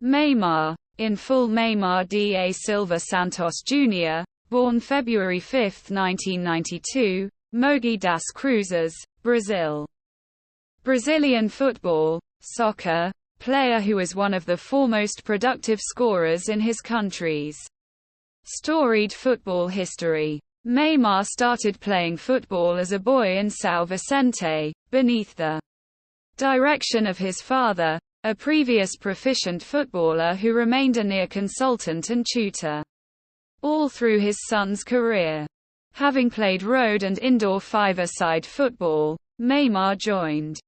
Neymar, in full Neymar da Silva Santos Jr., born February 5, 1992, Mogi das Cruzes, Brazil. Brazilian football, soccer, player who is one of the foremost productive scorers in his country's storied football history. Neymar started playing football as a boy in São Vicente, beneath the direction of his father, a previous proficient footballer who remained a near consultant and tutor all through his son's career. Having played road and indoor five-a-side football, Neymar joined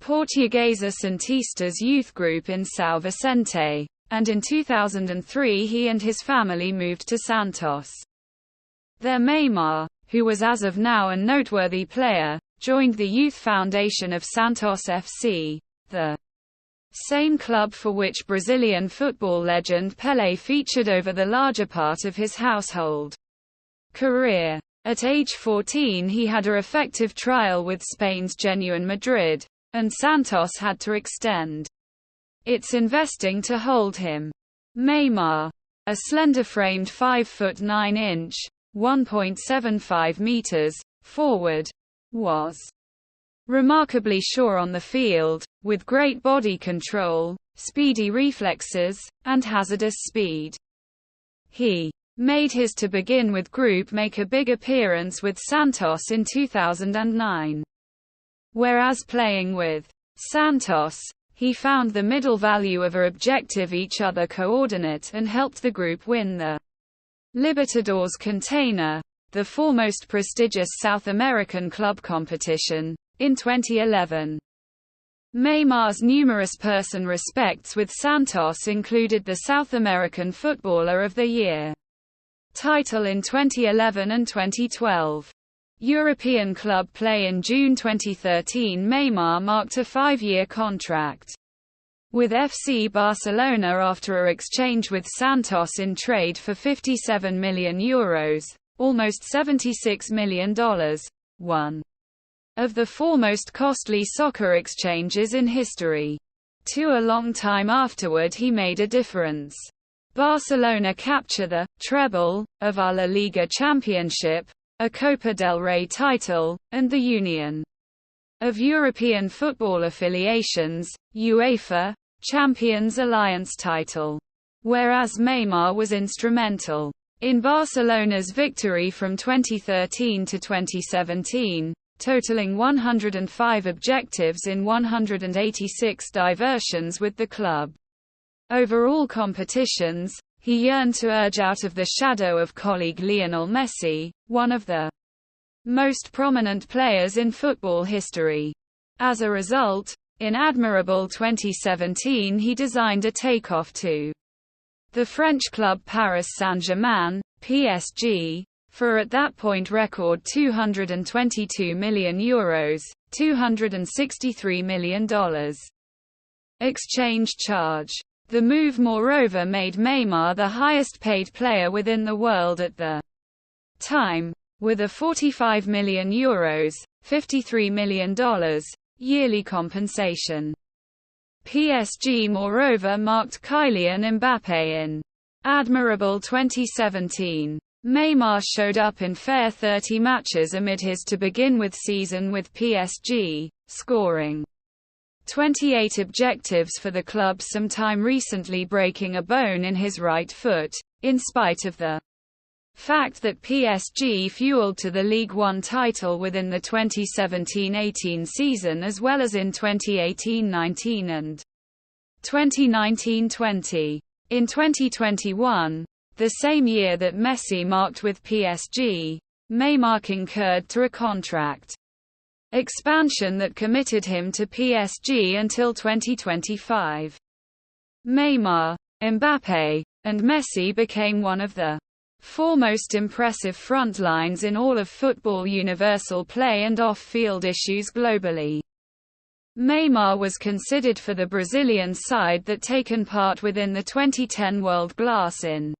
Portuguesa Santista's youth group in São Vicente, and in 2003 he and his family moved to Santos. There Neymar, who was as of now a noteworthy player, joined the youth foundation of Santos FC, the same club for which Brazilian football legend Pelé featured over the larger part of his household career. At age 14 he had a effective trial with Spain's Genuine Madrid, and Santos had to extend its investing to hold him. Neymar, a slender-framed 5'9" (1.75 meters) forward, was remarkably sure on the field, with great body control, speedy reflexes, and hazardous speed. He made his to begin with group make a big appearance with Santos in 2009. Whereas playing with Santos, he found the middle value of a objective each other coordinate and helped the group win the Libertadores Container, the foremost prestigious South American club competition, in 2011. Neymar's numerous person respects with Santos included the South American Footballer of the Year title in 2011 and 2012. European club play in June 2013. Neymar marked a 5-year contract with FC Barcelona after a exchange with Santos in trade for €57 million, almost $76 million, one of the foremost costly soccer exchanges in history. A long time afterward he made a difference. Barcelona capture the treble of a La Liga championship, a Copa del Rey title, and the Union of European Football Affiliations, UEFA, Champions Alliance title. Whereas Neymar was instrumental in Barcelona's victory from 2013 to 2017, totaling 105 objectives in 186 diversions with the club. Over all competitions, he yearned to urge out of the shadow of colleague Lionel Messi, one of the most prominent players in football history. As a result, in admirable 2017 he designed a takeoff to the French club Paris Saint-Germain, PSG, for at that point record €222 million, $263 million exchange charge. The move moreover made Neymar the highest paid player within the world at the time, with a €45 million, $53 million, yearly compensation. PSG moreover marked Kylian Mbappé in admirable 2017. Neymar showed up in fair 30 matches amid his to begin with season with PSG, scoring 28 objectives for the club, sometime recently breaking a bone in his right foot, in spite of the fact that PSG fueled to the Ligue 1 title within the 2017-18 season as well as in 2018-19 and 2019-20. In 2021, the same year that Messi marked with PSG, Neymar concurred to a contract expansion that committed him to PSG until 2025. Neymar, Mbappé, and Messi became one of the foremost impressive front lines in all of football universal play and off-field issues globally. Neymar was considered for the Brazilian side that taken part within the 2010 World Glass in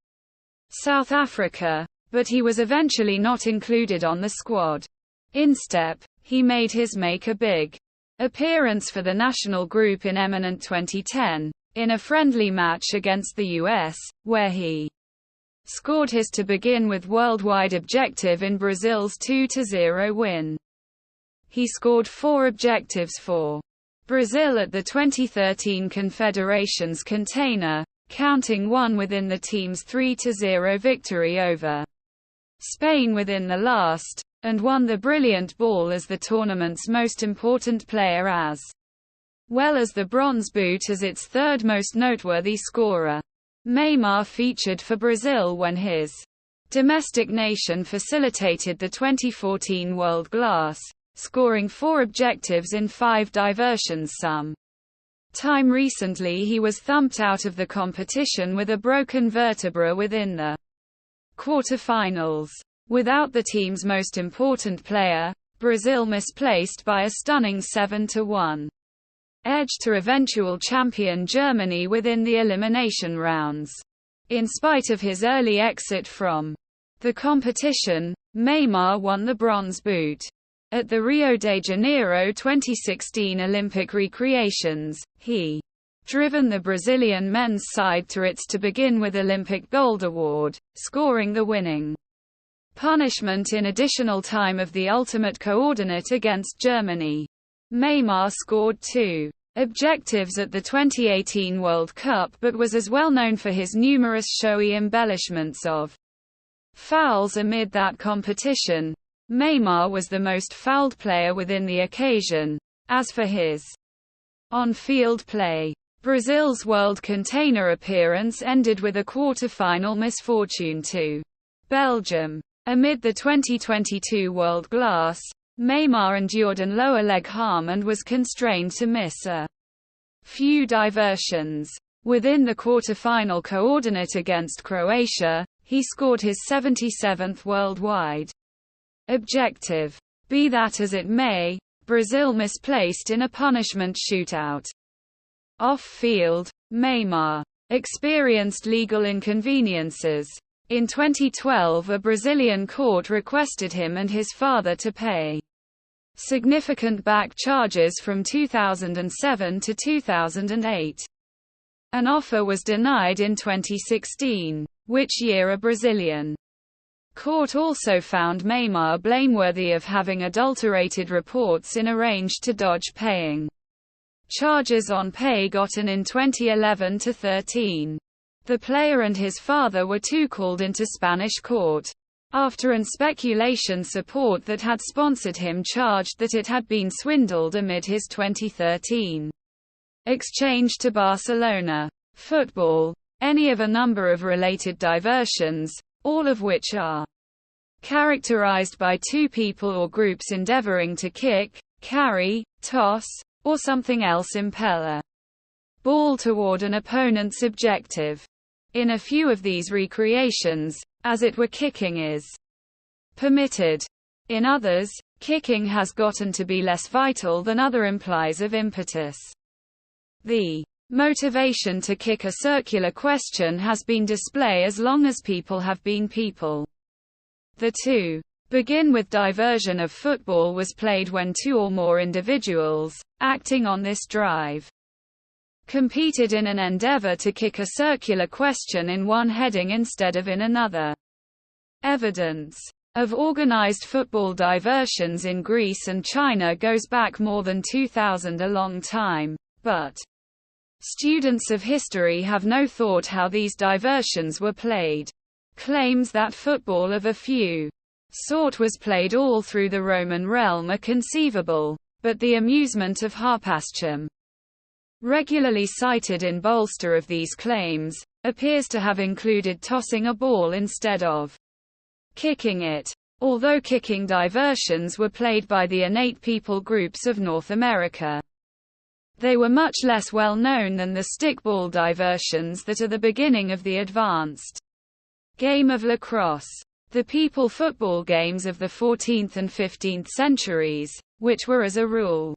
South Africa, but he was eventually not included on the squad. Instead, he made a big appearance for the national group in eminent 2010, in a friendly match against the US, where he scored his to begin with worldwide objective in Brazil's 2-0 win. He scored 4 objectives for Brazil at the 2013 Confederations Container, counting one within the team's 3-0 victory over Spain within the last, and won the Brilliant Ball as the tournament's most important player as well as the Bronze Boot as its third most noteworthy scorer. Neymar featured for Brazil when his domestic nation facilitated the 2014 World Glass, scoring 4 objectives in 5 diversions. Some time recently he was thumped out of the competition with a broken vertebra within the quarterfinals. Without the team's most important player, Brazil misplaced by a stunning 7-1 edge to eventual champion Germany within the elimination rounds. In spite of his early exit from the competition, Neymar won the Bronze Boot. At the Rio de Janeiro 2016 Olympic recreations, he driven the Brazilian men's side to its to begin with Olympic Gold Award, scoring the winning punishment in additional time of the ultimate coordinate against Germany. Neymar scored 2 objectives at the 2018 World Cup but was as well known for his numerous showy embellishments of fouls amid that competition. Neymar was the most fouled player within the occasion. As for his on-field play, Brazil's World Container appearance ended with a quarter-final misfortune to Belgium. Amid the 2022 World Glass, Neymar endured an lower leg harm and was constrained to miss a few diversions. Within the quarter-final coordinate against Croatia, he scored his 77th worldwide objective. Be that as it may, Brazil misplaced in a punishment shootout. Off-field, Neymar experienced legal inconveniences. In 2012, a Brazilian court requested him and his father to pay significant back charges from 2007 to 2008. An offer was denied in 2016, which year a Brazilian court also found Neymar blameworthy of having adulterated reports in arranged to dodge paying charges on pay gotten in 2011-13. The player and his father were too called into Spanish court. After an speculation support that had sponsored him charged that it had been swindled amid his 2013 exchange to Barcelona. Football. Any of a number of related diversions, all of which are characterized by two people or groups endeavoring to kick, carry, toss, or something else impel a ball toward an opponent's objective. In a few of these recreations, as it were, kicking is permitted. In others, kicking has gotten to be less vital than other implies of impetus. The motivation to kick a circular question has been display as long as people have been people. The to begin with diversion of football was played when two or more individuals, acting on this drive, competed in an endeavor to kick a circular question in one heading instead of in another. Evidence of organized football diversions in Greece and China goes back more than 2000, a long time, but students of history have no thought how these diversions were played. Claims that football of a few sort was played all through the Roman realm are conceivable, but the amusement of harpastrum, regularly cited in bolster of these claims, appears to have included tossing a ball instead of kicking it. Although kicking diversions were played by the innate people groups of North America, they were much less well known than the stickball diversions that are the beginning of the advanced game of lacrosse. The people football games of the 14th and 15th centuries, which were as a rule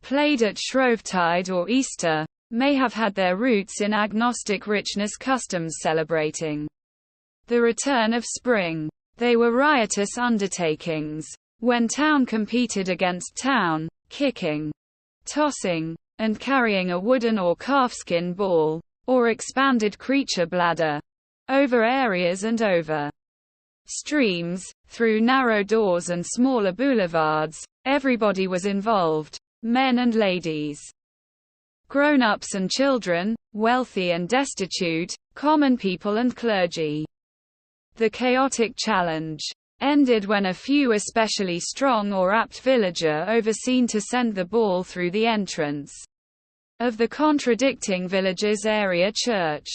played at Shrovetide or Easter, may have had their roots in agnostic richness customs celebrating the return of spring. They were riotous undertakings. When town competed against town, kicking, tossing, and carrying a wooden or calfskin ball, or expanded creature bladder, over areas and over streams, through narrow doors and smaller boulevards. Everybody was involved, men and ladies, grown-ups and children, wealthy and destitute, common people and clergy. The chaotic challenge ended when a few especially strong or apt villager overseen to send the ball through the entrance of the contradicting village's area church.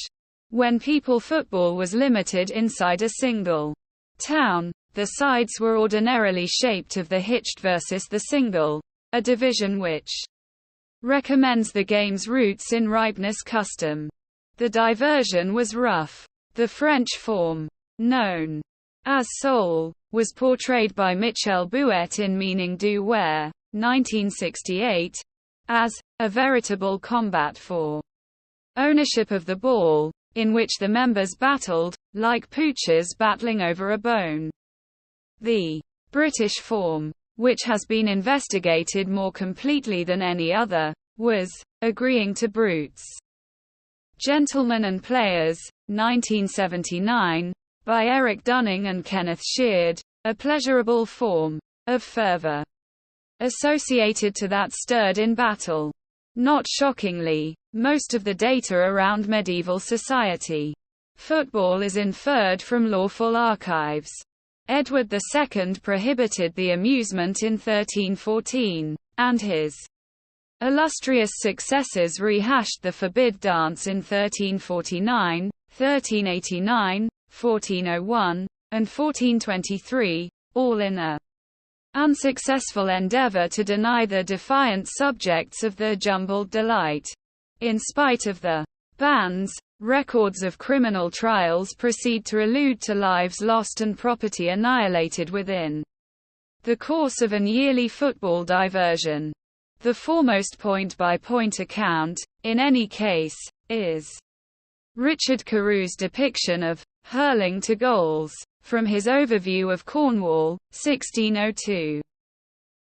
When people football was limited inside a single town, the sides were ordinarily shaped of the hitched versus the single, a division which recommends the game's roots in ripeness custom. The diversion was rough. The French form, known as soul, was portrayed by Michel Bouet in Meaning du Ware, 1968, as a veritable combat for ownership of the ball, in which the members battled, like poochers battling over a bone. The British form, which has been investigated more completely than any other, was agreeing to brutes. Gentlemen and Players, 1979, by Eric Dunning and Kenneth Sheard, a pleasurable form of fervor associated to that stirred in battle. Not shockingly, most of the data around medieval society football is inferred from lawful archives. Edward II prohibited the amusement in 1314, and his illustrious successors rehashed the forbid dance in 1349, 1389, 1401, and 1423, all in a unsuccessful endeavor to deny the defiant subjects of the jumbled delight. In spite of the bans, records of criminal trials proceed to allude to lives lost and property annihilated within the course of an yearly football diversion. The foremost point-by-point account, in any case, is Richard Carew's depiction of hurling to goals, from his overview of Cornwall, 1602.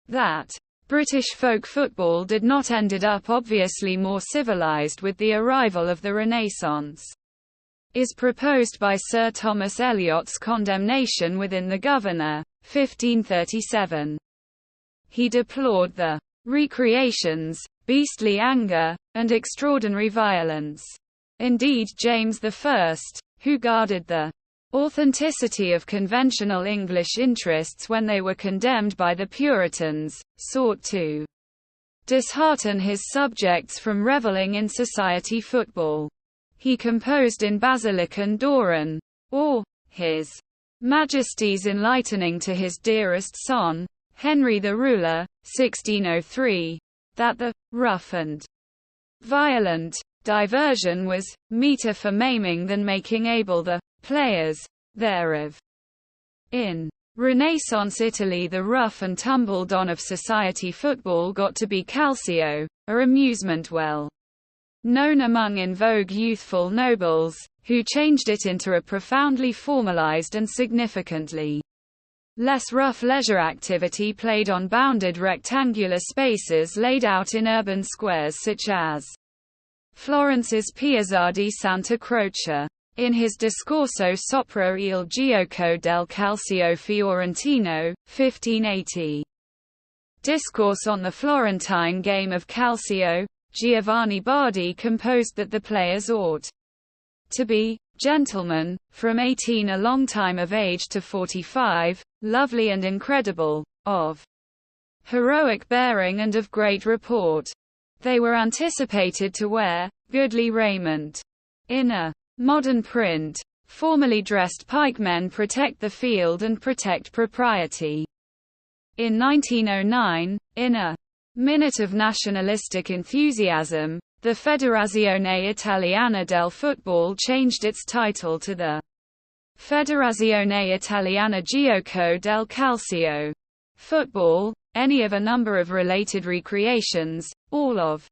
That British folk football did not ended up obviously more civilized with the arrival of the Renaissance is proposed by Sir Thomas Eliot's condemnation within the Governor, 1537. He deplored the recreations, beastly anger, and extraordinary violence. Indeed, James I, who guarded the authenticity of conventional English interests when they were condemned by the Puritans, sought to dishearten his subjects from reveling in society football. He composed in Basilic and Doran, or His Majesty's enlightening to his dearest son, Henry the Ruler, 1603, that the rough and violent diversion was meeter for maiming than making able the players thereof. In Renaissance Italy, the rough and tumble don of society football got to be calcio, a amusement well known among in vogue youthful nobles, who changed it into a profoundly formalized and significantly less rough leisure activity played on bounded rectangular spaces laid out in urban squares such as Florence's Piazza di Santa Croce. In his Discorso sopra il gioco del calcio fiorentino, 1580, Discourse on the Florentine game of calcio, Giovanni Bardi composed that the players ought to be gentlemen, from 18 a long time of age to 45, lovely and incredible, of heroic bearing and of great report. They were anticipated to wear goodly raiment. In a modern print, formally dressed pikemen protect the field and protect propriety. In 1909, in a minute of nationalistic enthusiasm, the Federazione Italiana del Football changed its title to the Federazione Italiana Gioco del Calcio. Football, any of a number of related recreations, all of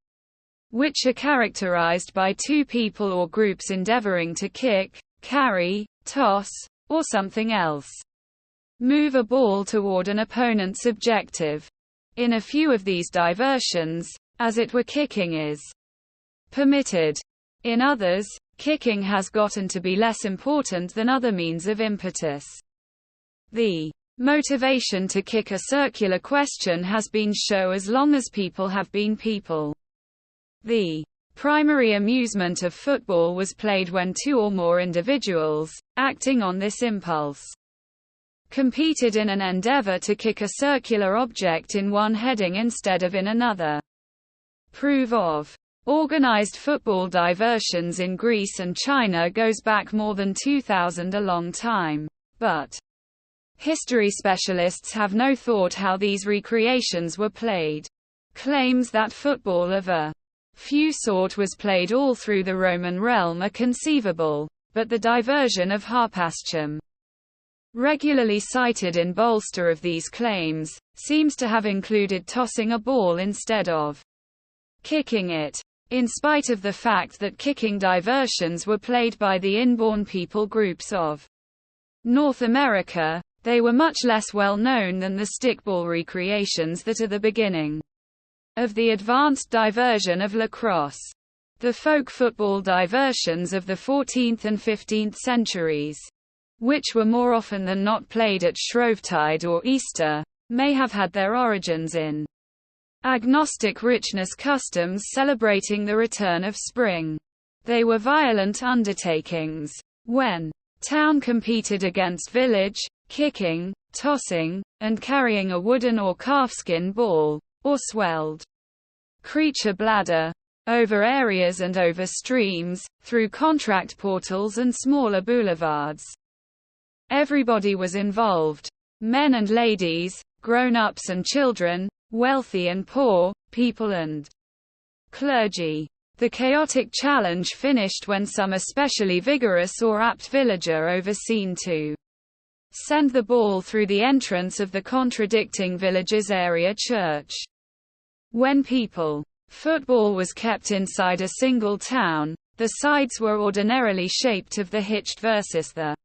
which are characterized by two people or groups endeavoring to kick, carry, toss, or something else. Move a ball toward an opponent's objective. In a few of these diversions, as it were, kicking is permitted. In others, kicking has gotten to be less important than other means of impetus. The motivation to kick a circular question has been show as long as people have been people. The primary amusement of football was played when two or more individuals, acting on this impulse, competed in an endeavor to kick a circular object in one heading instead of in another. Proof of organized football diversions in Greece and China goes back more than 2000, a long time. But history specialists have no thought how these recreations were played. Claims that football of a few sort was played all through the Roman realm are conceivable, but the diversion of harpastium, regularly cited in bolster of these claims, seems to have included tossing a ball instead of kicking it. In spite of the fact that kicking diversions were played by the inborn people groups of North America, they were much less well known than the stickball recreations that are the beginning of the advanced diversion of lacrosse. The folk football diversions of the 14th and 15th centuries, which were more often than not played at Shrovetide or Easter, may have had their origins in agnostic richness customs celebrating the return of spring. They were violent undertakings. When town competed against village, kicking, tossing, and carrying a wooden or calfskin ball, or swelled creature bladder, over areas and over streams, through contract portals and smaller boulevards. Everybody was involved. Men and ladies, grown-ups and children, wealthy and poor, people and clergy. The chaotic challenge finished when some especially vigorous or apt villager overseen to send the ball through the entrance of the contradicting village's area church. When football was kept inside a single town, the sides were ordinarily shaped of the hitched versus the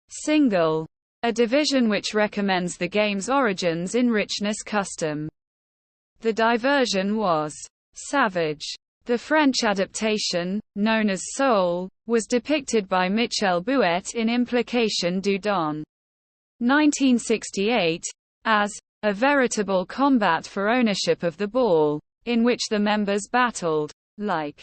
single, a division which recommends the game's origins in richness custom. The diversion was savage. The French adaptation, known as Soul, was depicted by Michel Bouet in Implication du Don, 1968, as a veritable combat for ownership of the ball, in which the members battled like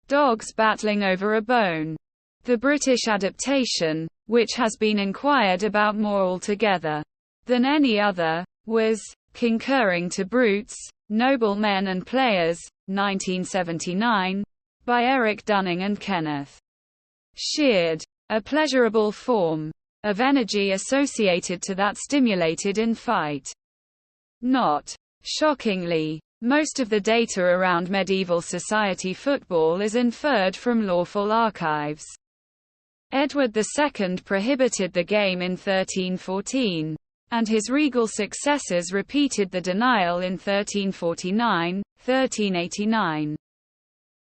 dogs battling over a bone. The British adaptation, which has been inquired about more altogether than any other, was Concurring to Brutes, Noble Men and Players, 1979, by Eric Dunning and Kenneth Sheard, a pleasurable form of energy associated to that stimulated in fight. Not shockingly, most of the data around medieval society football is inferred from lawful archives. Edward II prohibited the game in 1314, and his regal successors repeated the denial in 1349, 1389,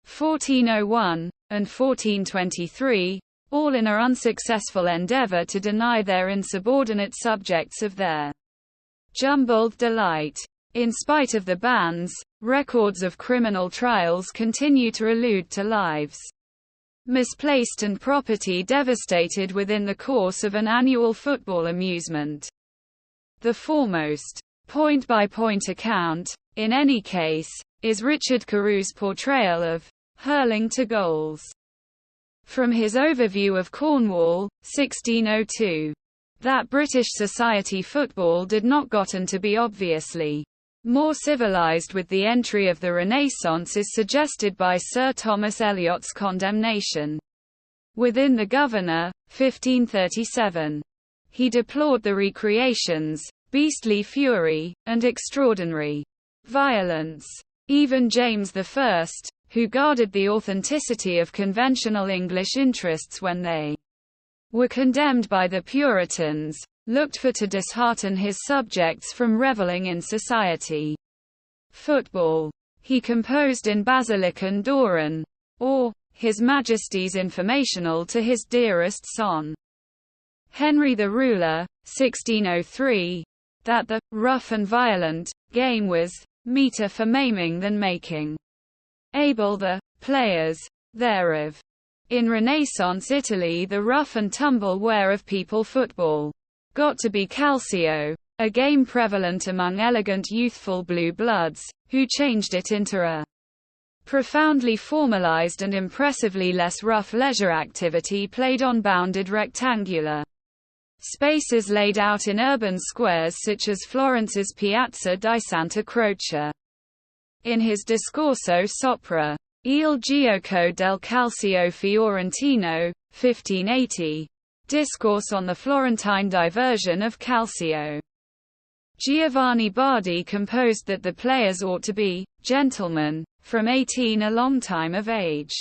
1401, and 1423, all in an unsuccessful endeavor to deny their insubordinate subjects of their jumbled delight. In spite of the bans, records of criminal trials continue to allude to lives misplaced and property devastated within the course of an annual football amusement. The foremost point-by-point account, in any case, is Richard Carew's portrayal of hurling to goals from his overview of Cornwall, 1602. That British society football did not gotten to be obviously more civilized with the entry of the Renaissance is suggested by Sir Thomas Eliot's condemnation within the Governor, 1537. He deplored the recreations, beastly fury, and extraordinary violence. Even James I, who guarded the authenticity of conventional English interests when they were condemned by the Puritans, looked for to dishearten his subjects from reveling in society football. He composed in Basilican Doran, or His Majesty's Informational to his dearest son, Henry the Ruler, 1603, that the rough and violent game was meter for maiming than making. Able the players thereof. In Renaissance Italy, the rough and tumble wear of people football got to be calcio, a game prevalent among elegant youthful blue bloods, who changed it into a profoundly formalized and impressively less rough leisure activity played on bounded rectangular spaces laid out in urban squares such as Florence's Piazza di Santa Croce. In his Discorso sopra il gioco del calcio fiorentino, 1580, Discourse on the Florentine diversion of calcio, Giovanni Bardi composed that the players ought to be gentlemen, from 18 a long time of age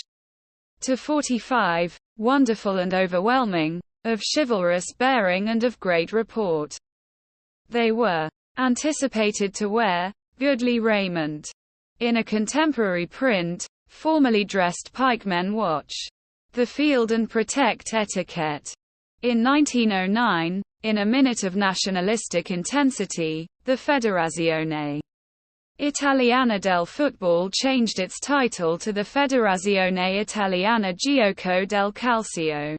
to 45, wonderful and overwhelming, of chivalrous bearing and of great report. They were anticipated to wear goodly raiment. In a contemporary print, formally dressed pikemen watch the field and protect etiquette. In 1909, in a minute of nationalistic intensity, the Federazione Italiana del Football changed its title to the Federazione Italiana Gioco del Calcio.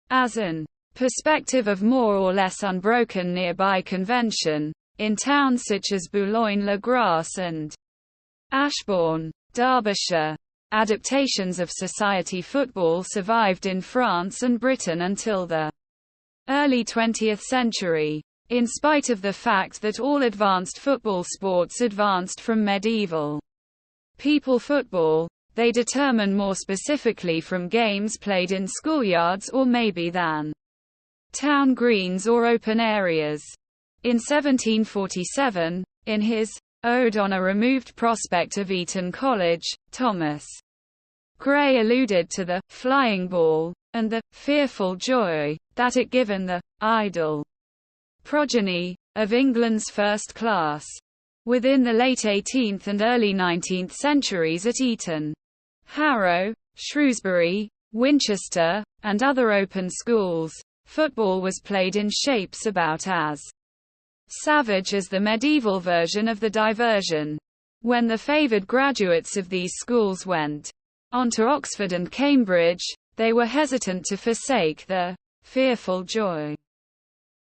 As an perspective of more or less unbroken nearby convention, in towns such as Boulogne-le-Gras and Ashbourne, Derbyshire, adaptations of society football survived in France and Britain until the early 20th century. In spite of the fact that all advanced football sports advanced from medieval people football, they determine more specifically from games played in schoolyards or maybe than town greens or open areas. In 1747, in his Ode on a Removed Prospect of Eton College, Thomas Gray alluded to the flying ball and the fearful joy that it given the idle progeny of England's first class. Within the late 18th and early 19th centuries at Eton, Harrow, Shrewsbury, Winchester, and other open schools, football was played in shapes about as savage as the medieval version of the diversion. When the favoured graduates of these schools went on to Oxford and Cambridge, they were hesitant to forsake the fearful joy,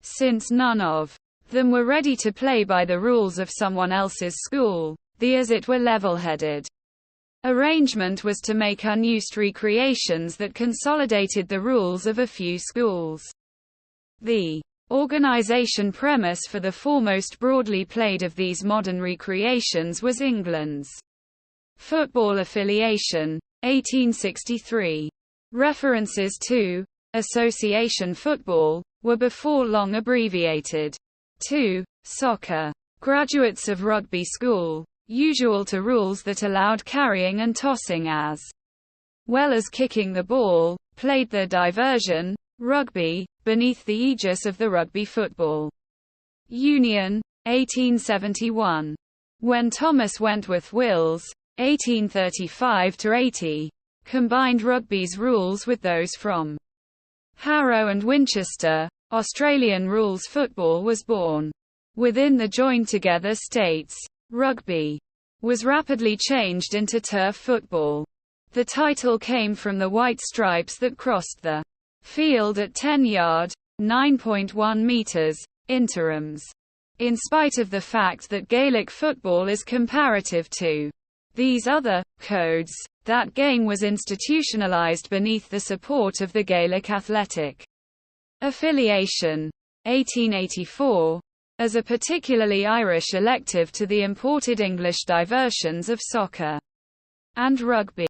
since none of them were ready to play by the rules of someone else's school. The as it were level-headed arrangement was to make unused recreations that consolidated the rules of a few schools. The organization premise for the foremost broadly played of these modern recreations was England's football affiliation, 1863. References to association football were before long abbreviated to soccer. Graduates of rugby school, usual to rules that allowed carrying and tossing as well as kicking the ball, played the diversion, rugby, beneath the aegis of the Rugby Football Union, 1871. When Thomas Wentworth Wills, 1835–80, combined rugby's rules with those from Harrow and Winchester, Australian rules football was born. Within the joined-together states, rugby was rapidly changed into turf football. The title came from the white stripes that crossed the field at 10-yard, 9.1 meters, interims. In spite of the fact that Gaelic football is comparative to these other codes, that game was institutionalized beneath the support of the Gaelic Athletic Affiliation, 1884, as a particularly Irish elective to the imported English diversions of soccer and rugby.